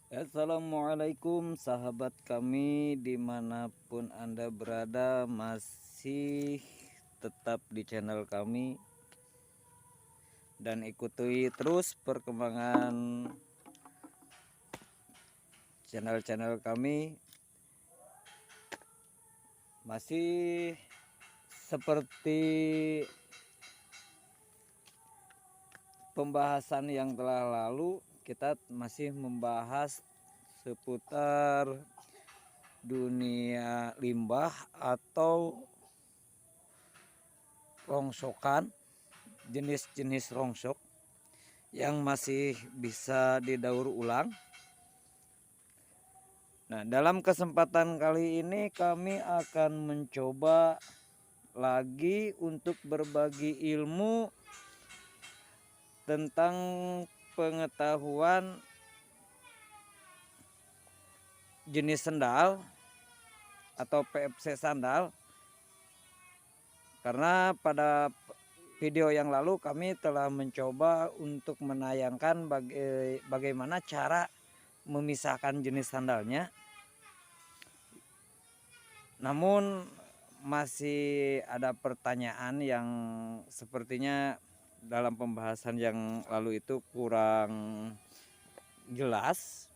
Assalamualaikum sahabat kami dimanapun Anda berada, masih tetap di channel kami dan ikuti terus perkembangan channel-channel kami. Masih seperti pembahasan yang telah lalu, kita masih membahas seputar dunia limbah atau rongsokan, jenis-jenis rongsok yang masih bisa didaur ulang. Nah, dalam kesempatan kali ini kami akan mencoba lagi untuk berbagi ilmu tentang pengetahuan jenis sandal atau PFC sandal. Karena pada video yang lalu kami telah mencoba untuk menayangkan bagaimana cara memisahkan jenis sandalnya. Namun masih ada pertanyaan yang sepertinya dalam pembahasan yang lalu itu kurang jelas.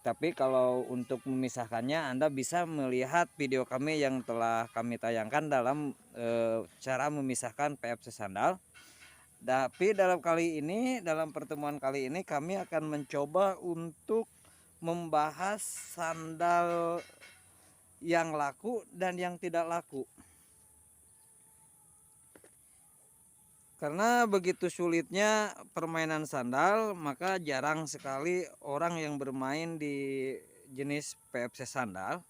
Tapi kalau untuk memisahkannya, Anda bisa melihat video kami yang telah kami tayangkan dalam cara memisahkan PFC sandal. Tapi dalam pertemuan kali ini kami akan mencoba untuk membahas sandal yang laku dan yang tidak laku. Karena begitu sulitnya permainan sandal, maka jarang sekali orang yang bermain di jenis PFC sandal.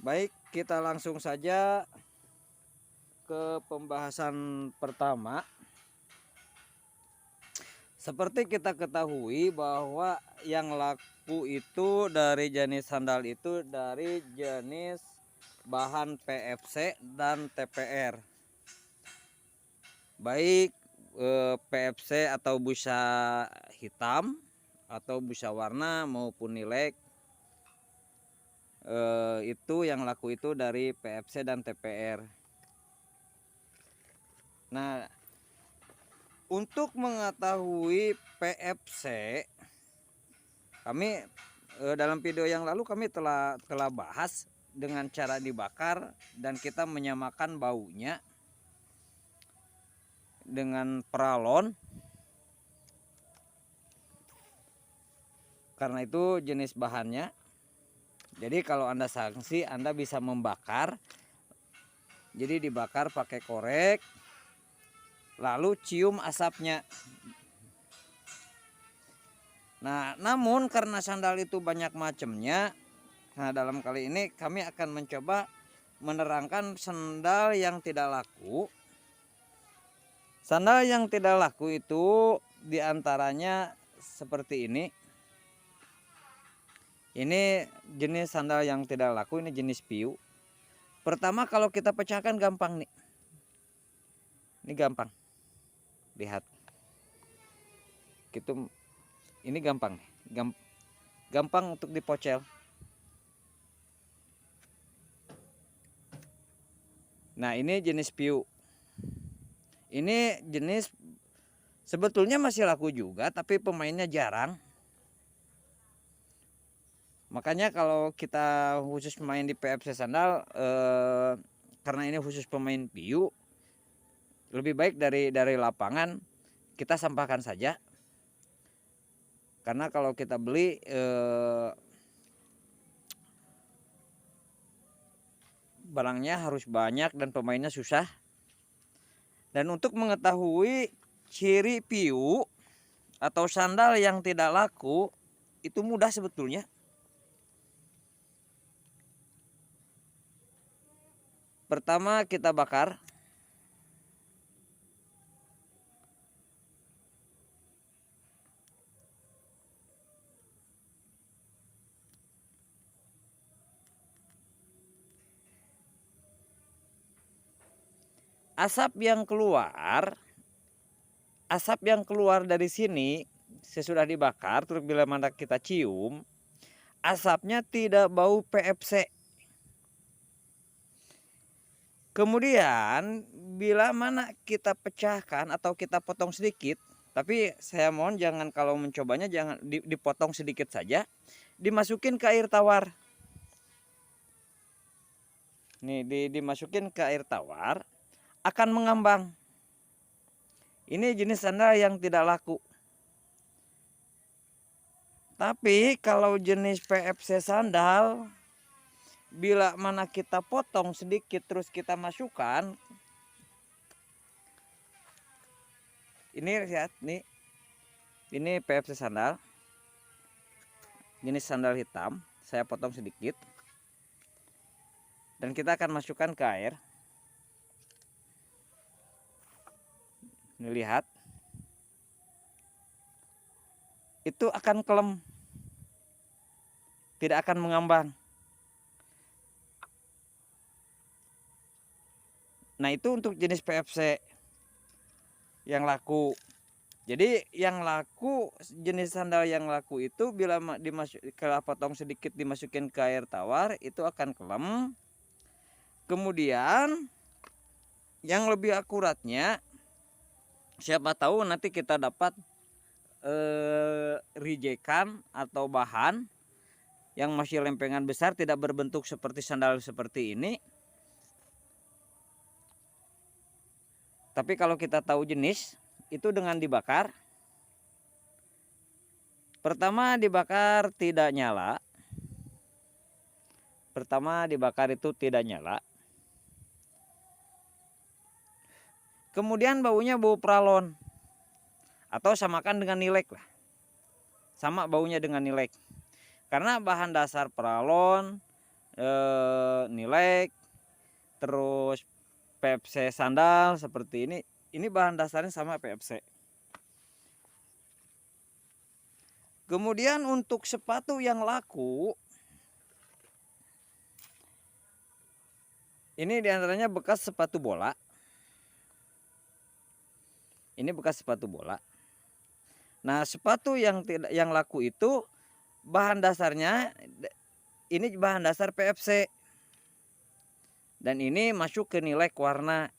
Baik, kita langsung saja ke pembahasan pertama. Seperti kita ketahui bahwa yang laku itu dari jenis sandal itu dari jenis bahan PFC dan TPR. Baik PFC atau busa hitam atau busa warna maupun nilek, itu yang laku itu dari PFC dan TPR. Nah, untuk mengetahui PFC, kami dalam video yang lalu kami telah bahas dengan cara dibakar dan kita menyamakan baunya dengan peralon. Karena itu jenis bahannya. Jadi kalau Anda sanksi, Anda bisa membakar. Jadi dibakar pakai korek, lalu cium asapnya. Nah, namun karena sandal itu banyak macamnya, nah dalam kali ini kami akan mencoba menerangkan sandal yang tidak laku. Sandal yang tidak laku itu diantaranya seperti ini. Ini jenis sandal yang tidak laku, ini jenis piu. Pertama kalau kita pecahkan gampang nih. Ini gampang. Lihat. Gitu, ini gampang nih. Gampang untuk dipocel. Nah, ini jenis piu. Ini jenis sebetulnya masih laku juga, tapi pemainnya jarang. Makanya kalau kita khusus main di PFC sandal, karena ini khusus pemain piu, lebih baik dari lapangan kita sampahkan saja. Karena kalau kita beli, barangnya harus banyak dan pemainnya susah. Dan untuk mengetahui ciri piu atau sandal yang tidak laku itu mudah sebetulnya. Pertama kita bakar. Asap yang keluar asap yang keluar dari sini sesudah dibakar, terus bila mana kita cium, asapnya tidak bau PFC. Kemudian bila mana kita pecahkan atau kita potong sedikit, tapi saya mohon jangan, kalau mencobanya jangan dipotong sedikit saja, dimasukin ke air tawar. Nih dimasukin ke air tawar, akan mengambang. Ini jenis sandal yang tidak laku. Tapi kalau jenis PFC sandal, bila mana kita potong sedikit terus kita masukkan, ini lihat nih, ini PFC sandal, jenis sandal hitam, saya potong sedikit, dan kita akan masukkan ke air. Ini lihat, itu akan kelem, tidak akan mengambang. Nah itu untuk jenis PFC yang laku. Jadi yang laku, jenis sandal yang laku itu bila kalau potong sedikit dimasukin ke air tawar, itu akan kelem. Kemudian yang lebih akuratnya, siapa tahu nanti kita dapat rijekan atau bahan yang masih lempengan besar, tidak berbentuk seperti sandal seperti ini. Tapi kalau kita tahu jenis itu dengan dibakar. Pertama dibakar tidak nyala. Pertama dibakar itu tidak nyala. Kemudian baunya bau pralon. Atau samakan dengan nilek lah. Sama baunya dengan nilek. Karena bahan dasar pralon, nilek, terus PFC sandal seperti ini bahan dasarnya sama PFC. Kemudian untuk sepatu yang laku, ini diantaranya bekas sepatu bola. Ini bekas sepatu bola. Nah sepatu yang laku itu bahan dasarnya ini bahan dasar PFC. Dan ini masuk ke nilai warna.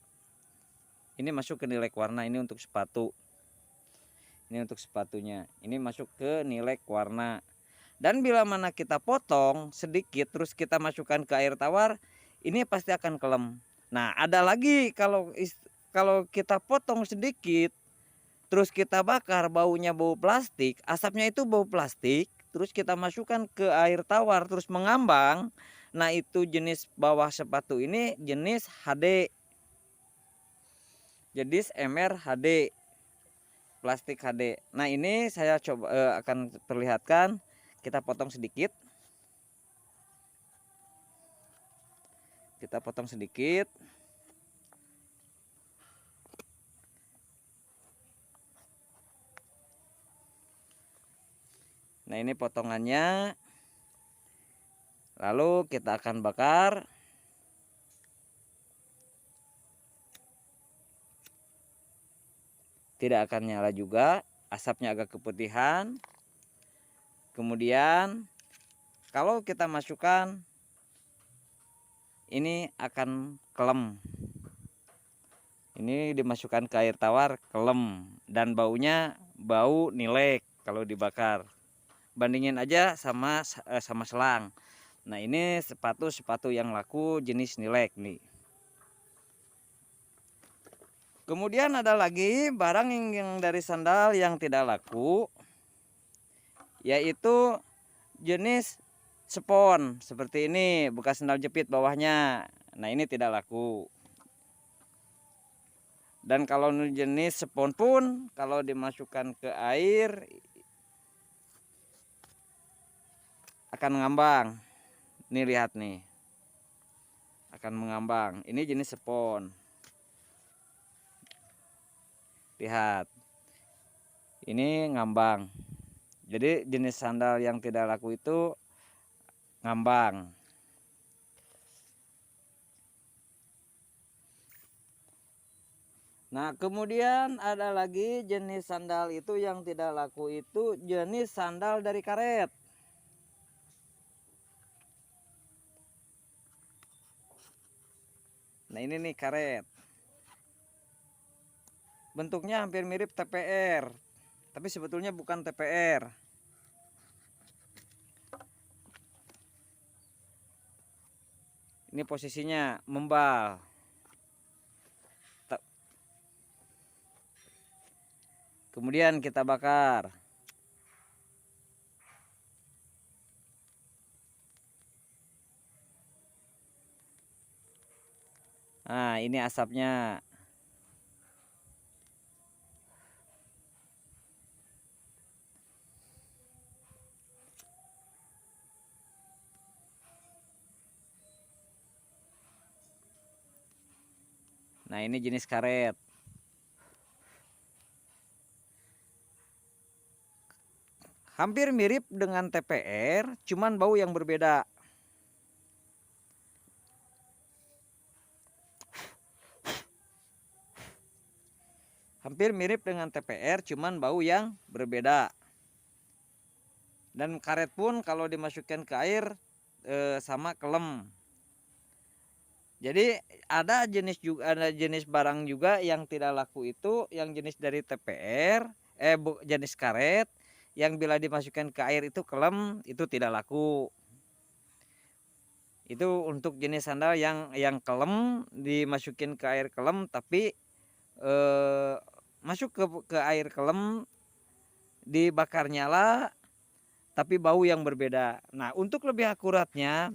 Ini masuk ke nilai warna, ini untuk sepatu. Ini untuk sepatunya. Ini masuk ke nilai warna. Dan bila mana kita potong sedikit terus kita masukkan ke air tawar, ini pasti akan kelem. Nah, ada lagi kalau kita potong sedikit terus kita bakar, baunya bau plastik, asapnya itu bau plastik, terus kita masukkan ke air tawar terus mengambang. Nah itu jenis bawah sepatu ini jenis HD, jenis MR HD, plastik HD. Nah ini saya coba akan perlihatkan, kita potong sedikit. Kita potong sedikit. Nah ini potongannya. Lalu kita akan bakar. Tidak akan nyala juga, asapnya agak keputihan. Kemudian kalau kita masukkan, ini akan kelem. Ini dimasukkan ke air tawar, kelem, dan baunya bau nilek kalau dibakar. Bandingin aja sama selang. Nah ini sepatu yang laku jenis nilek nih. Kemudian ada lagi barang yang dari sandal yang tidak laku, yaitu jenis spon seperti ini, bekas sandal jepit bawahnya. Nah ini tidak laku. Dan kalau jenis spon pun kalau dimasukkan ke air akan mengambang. Nih lihat nih, akan mengambang. Ini jenis spon. Lihat, ini ngambang. Jadi jenis sandal yang tidak laku itu ngambang. Nah, kemudian ada lagi jenis sandal itu yang tidak laku, itu jenis sandal dari karet. Nah, ini nih karet. Bentuknya hampir mirip TPR, tapi sebetulnya bukan TPR. Ini posisinya membal. Kemudian kita bakar. Nah, ini asapnya. Nah, ini jenis karet. Hampir mirip dengan TPR, cuman bau yang berbeda. Hampir mirip dengan TPR, cuman bau yang berbeda. Dan karet pun kalau dimasukkan ke air sama kelem. Jadi ada jenis barang juga yang tidak laku, itu yang jenis dari TPR, jenis karet yang bila dimasukkan ke air itu kelem, itu tidak laku. Itu untuk jenis sandal yang kelem, dimasukin ke air kelem, tapi masuk ke air kelem, dibakar nyala, tapi bau yang berbeda. Nah, untuk lebih akuratnya,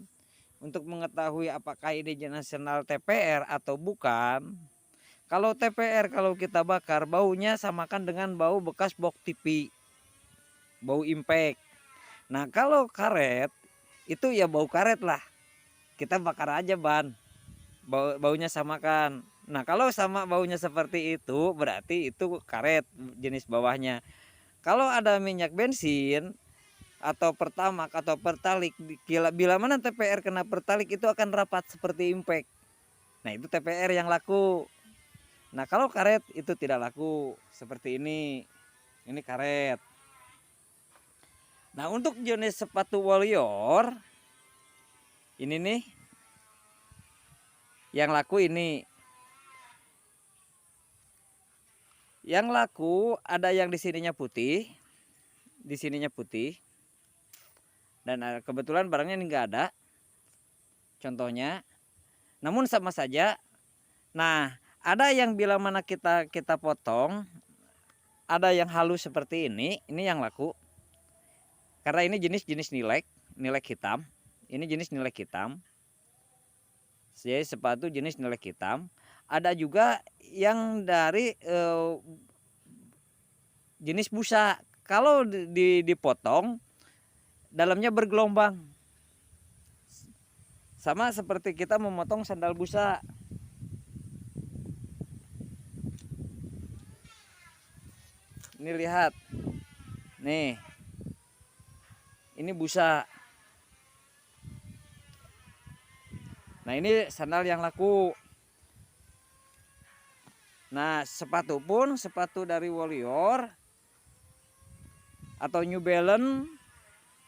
untuk mengetahui apakah ini jenis sandal TPR atau bukan, kalau TPR kalau kita bakar baunya samakan dengan bau bekas box TV, bau impact. Nah, kalau karet itu ya bau karet lah, kita bakar aja ban, baunya samakan. Nah, kalau sama baunya seperti itu berarti itu karet jenis bawahnya. Kalau ada minyak bensin atau pertamax atau pertalik, bila mana TPR kena pertalik itu akan rapat seperti impact. Nah, itu TPR yang laku. Nah, kalau karet itu tidak laku seperti ini. Ini karet. Nah, untuk jenis sepatu Warrior ini nih yang laku ini. Yang laku ada yang di sininya putih, di sininya putih. Dan kebetulan barangnya ini enggak ada. Contohnya. Namun sama saja. Nah, ada yang bila mana kita potong, ada yang halus seperti ini yang laku. Karena ini jenis nilek hitam. Ini jenis nilek hitam. Jadi sepatu jenis nilek hitam. Ada juga yang dari jenis busa. Kalau dipotong, dalamnya bergelombang. Sama seperti kita memotong sandal busa. Ini lihat. Nih. Ini busa. Nah, ini sandal yang laku. Nah, sepatu pun sepatu dari Warrior atau New Balance.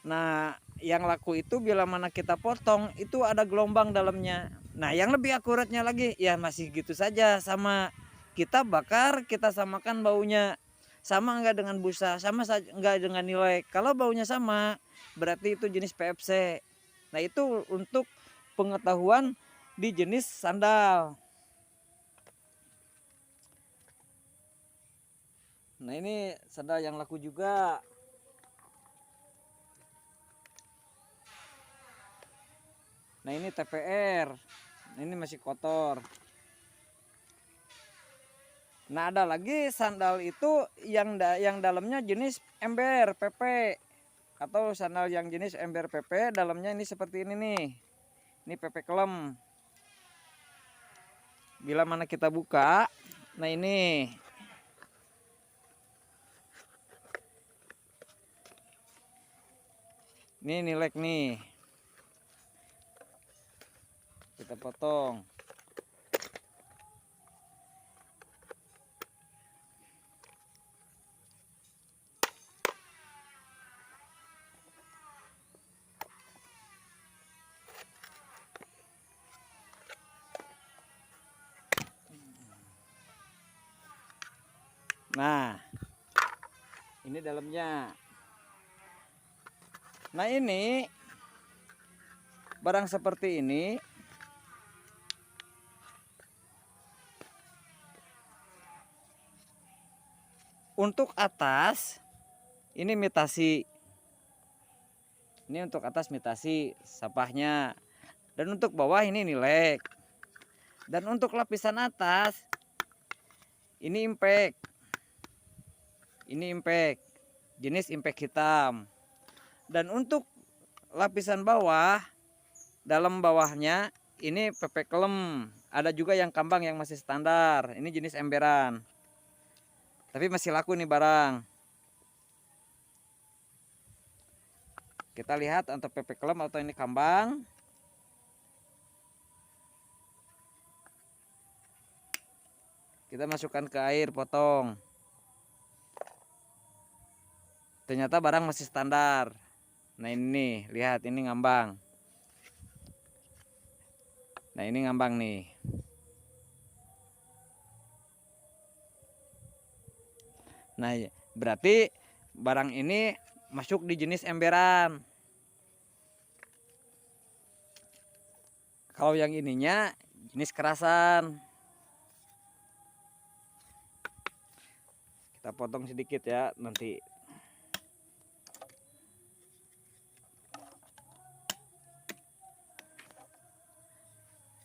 Nah, yang laku itu bila mana kita potong itu ada gelombang dalamnya. Nah, yang lebih akuratnya lagi ya masih gitu saja, sama kita bakar, kita samakan baunya. Sama enggak dengan busa, sama saja enggak dengan nilai. Kalau baunya sama, berarti itu jenis PFC. Nah, itu untuk pengetahuan di jenis sandal. Nah, ini sandal yang laku juga. Nah, ini TPR. Ini masih kotor. Nah, ada lagi sandal itu yang dalamnya jenis ember PP, atau sandal yang jenis ember PP, dalamnya ini seperti ini nih. Ini PP kelem. Bila mana kita buka, nah ini. Ini nilek nih. Kita potong. Nah, ini dalamnya. Nah, ini barang seperti ini untuk atas ini mitasi. Ini untuk atas mitasi sapahnya. Dan untuk bawah ini nilek. Dan untuk lapisan atas ini impact. Ini impact. Jenis impact hitam. Dan untuk lapisan bawah, dalam bawahnya ini PP klem. Ada juga yang kambang yang masih standar. Ini jenis emberan. Tapi masih laku nih barang. Kita lihat untuk PP klem atau ini kambang. Kita masukkan ke air, potong. Ternyata barang masih standar. Nah ini, lihat ini ngambang. Nah ini ngambang nih. Nah berarti barang ini masuk di jenis emberan. Kalau yang ininya jenis kerasan. Kita potong sedikit ya nanti.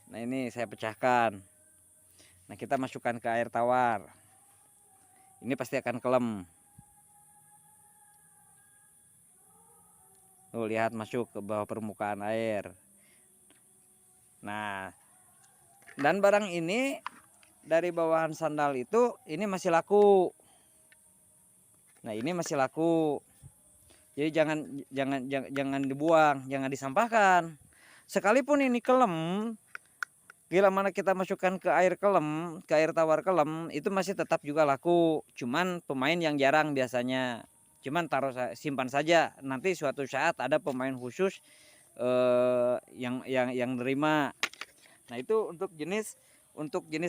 Nah ini saya pecahkan. Nah kita masukkan ke air tawar. Ini pasti akan kelem. Tuh lihat masuk ke bawah permukaan air. Nah, dan barang ini dari bawahan sandal itu ini masih laku. Nah, ini masih laku. Jadi jangan dibuang, jangan disampahkan. Sekalipun ini kelem, bila mana kita masukkan ke air kelem, ke air tawar kelem, itu masih tetap juga laku. Cuman pemain yang jarang biasanya. Cuman simpan saja. Nanti suatu saat ada pemain khusus yang nerima. Nah itu untuk jenis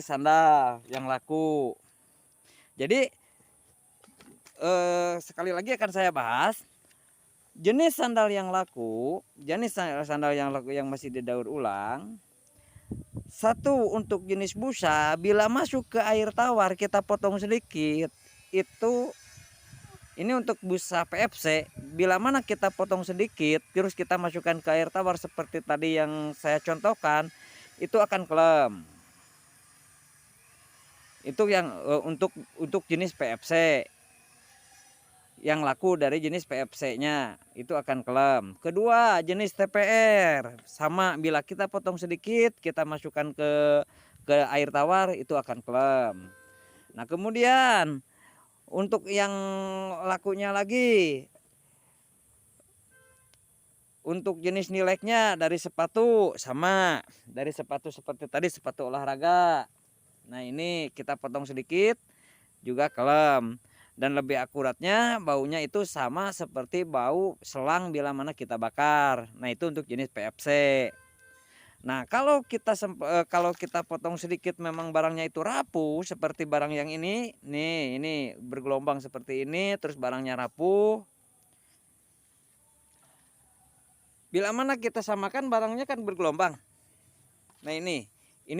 sandal yang laku. Jadi sekali lagi akan saya bahas jenis sandal yang laku, yang masih didaur ulang. Satu untuk jenis busa, bila masuk ke air tawar kita potong sedikit, itu ini untuk busa PFC. Bila mana kita potong sedikit, terus kita masukkan ke air tawar seperti tadi yang saya contohkan, itu akan klem. Itu yang untuk jenis PFC. Yang laku dari jenis PFC-nya itu akan klem. Kedua, jenis TPR. Sama, bila kita potong sedikit, kita masukkan ke air tawar, itu akan klem. Nah, kemudian untuk yang lakunya lagi, untuk jenis nileknya dari sepatu sama, dari sepatu seperti tadi, sepatu olahraga. Nah ini kita potong sedikit juga klem. Dan lebih akuratnya baunya itu sama seperti bau selang bila mana kita bakar. Nah itu untuk jenis PFC. Nah kalau kita potong sedikit memang barangnya itu rapuh seperti barang yang ini. Nih ini bergelombang seperti ini, terus barangnya rapuh. Bila mana kita samakan barangnya kan bergelombang. Nah ini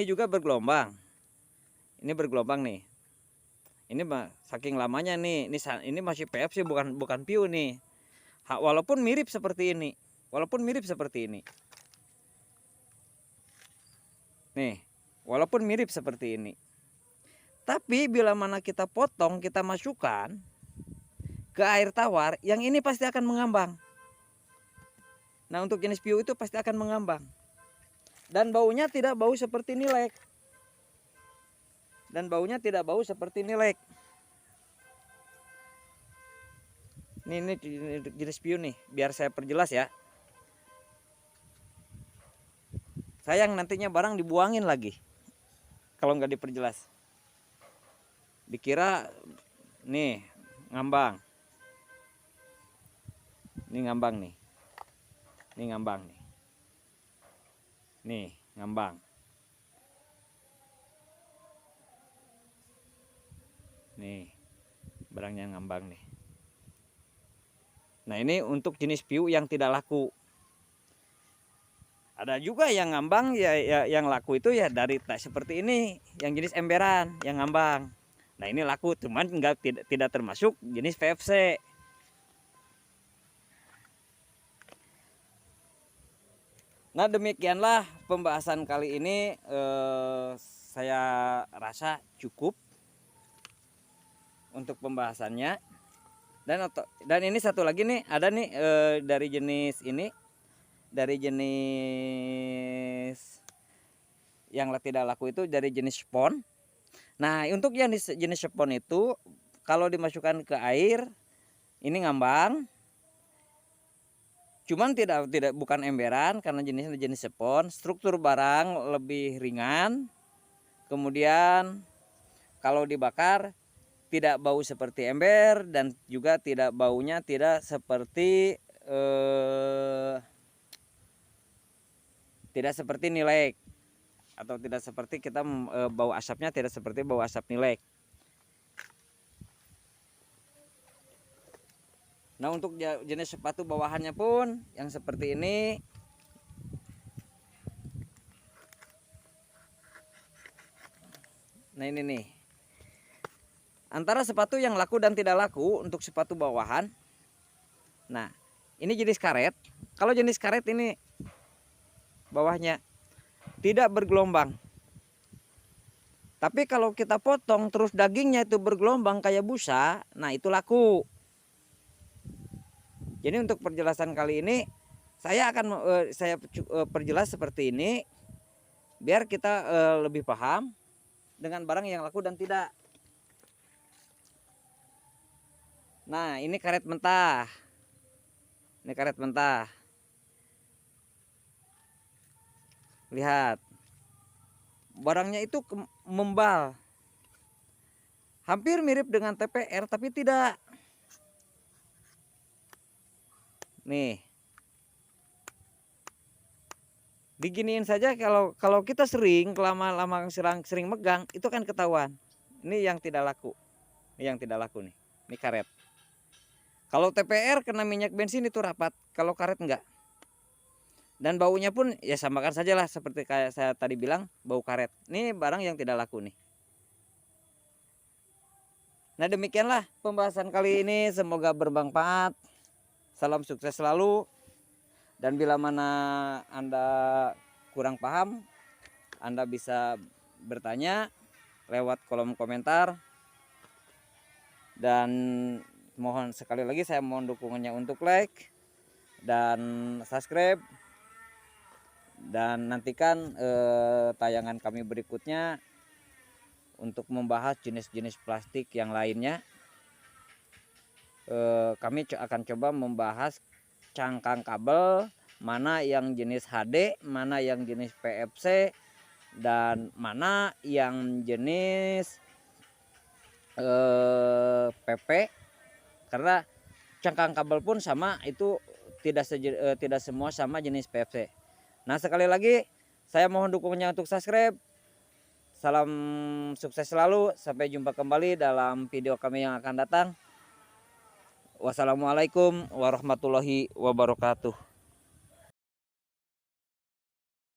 juga bergelombang. Ini bergelombang nih. Ini saking lamanya nih. Ini masih PFC bukan piu nih. Walaupun mirip seperti ini. Nih, walaupun mirip seperti ini. Tapi bila mana kita potong, kita masukkan ke air tawar, yang ini pasti akan mengambang. Nah, untuk jenis piu itu pasti akan mengambang. Dan baunya tidak bau seperti nilek. Ini jenis piu nih, biar saya perjelas ya. Sayang nantinya barang dibuangin lagi kalau nggak diperjelas. Dikira nih ngambang. Ini ngambang nih. Nih ngambang. Nih. barangnya ngambang nih. Nah ini untuk jenis piu yang tidak laku. Ada juga yang ngambang ya yang laku itu ya dari seperti ini, yang jenis emberan yang ngambang. Nah ini laku, cuman tidak termasuk jenis PFC. Nah demikianlah pembahasan kali ini, saya rasa cukup untuk pembahasannya. Dan ini satu lagi nih, ada nih dari jenis ini, dari jenis yang tidak laku itu dari jenis spon. Nah untuk yang jenis spon itu kalau dimasukkan ke air ini ngambang, cuman bukan emberan karena jenisnya jenis spon. Struktur barang lebih ringan, kemudian kalau dibakar tidak bau seperti ember, dan juga baunya tidak seperti nilek, atau tidak seperti kita bau asapnya tidak seperti bau asap nilek. Nah untuk jenis sepatu bawahannya pun yang seperti ini. Nah ini nih, antara sepatu yang laku dan tidak laku untuk sepatu bawahan. Nah ini jenis karet. Kalau jenis karet ini bawahnya tidak bergelombang, tapi kalau kita potong terus dagingnya itu bergelombang kayak busa, nah itu laku. Jadi untuk penjelasan kali ini saya akan perjelas seperti ini biar kita lebih paham dengan barang yang laku dan tidak. Nah ini karet mentah, ini karet mentah. Lihat, barangnya itu membal, hampir mirip dengan TPR tapi tidak. Nih, diginiin saja, kalau kita sering lama-lama sering megang itu kan ketahuan. Ini yang tidak laku, ini yang tidak laku nih. Ini karet. Kalau TPR kena minyak bensin itu rapat, kalau karet enggak. Dan baunya pun ya samakan saja lah seperti kayak saya tadi bilang, bau karet. Ini barang yang tidak laku nih. Nah demikianlah pembahasan kali ini, semoga bermanfaat. Salam sukses selalu. Dan bila mana Anda kurang paham, Anda bisa bertanya lewat kolom komentar. Dan sekali lagi saya mohon dukungannya untuk like dan subscribe. Dan nantikan tayangan kami berikutnya untuk membahas jenis-jenis plastik yang lainnya. Kami akan coba membahas cangkang kabel, mana yang jenis HD, mana yang jenis PFC, dan mana yang jenis PP. Karena cangkang kabel pun sama, itu tidak semua sama jenis PFC. Nah sekali lagi saya mohon dukungannya untuk subscribe. Salam sukses selalu, sampai jumpa kembali dalam video kami yang akan datang. Wassalamualaikum warahmatullahi wabarakatuh.